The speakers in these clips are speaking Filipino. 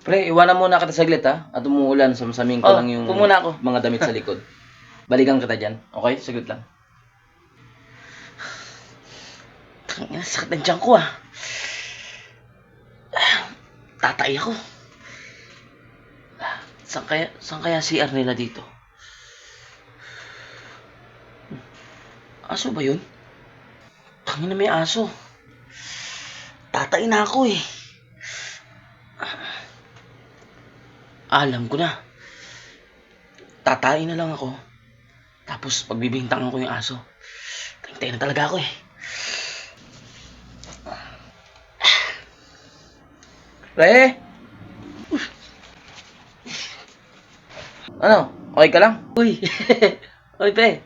Pre, iwanan muna kita saglit ha. At umuulan, samsamin ko lang yung muna ako. mga damit sa likod. Balikan kita dyan. Okay? Saglit lang. Tangina, sakit ng tiyan ko ah. Tatay ako. Saan kaya CR nila dito? Aso ba yun? Tangina, may aso. Tatay na ako eh. Alam ko na. Tatayin na lang ako. Tapos pagbibintangan ko yung aso. Tangintay na talaga ako eh. Pre! Ano? Okay ka lang? Uy! Uy, pre!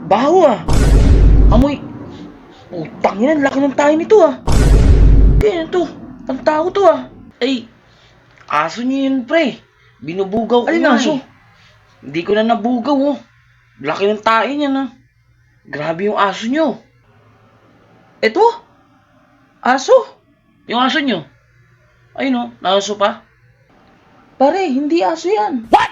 Baho ah! Amoy! Putang ina, laki ng tayo nito ah! Kaya to? Ang tao to ah! Ay! Aso niyo yun, pre! Binubugaw ko Alin nga aso? eh. Hindi ko na nabugaw oh. Laki ng tayo niya na. Grabe yung aso niyo. Eto? Aso? Yung aso niyo. Ayun oh, naaso pa. Pare, hindi aso yan. What?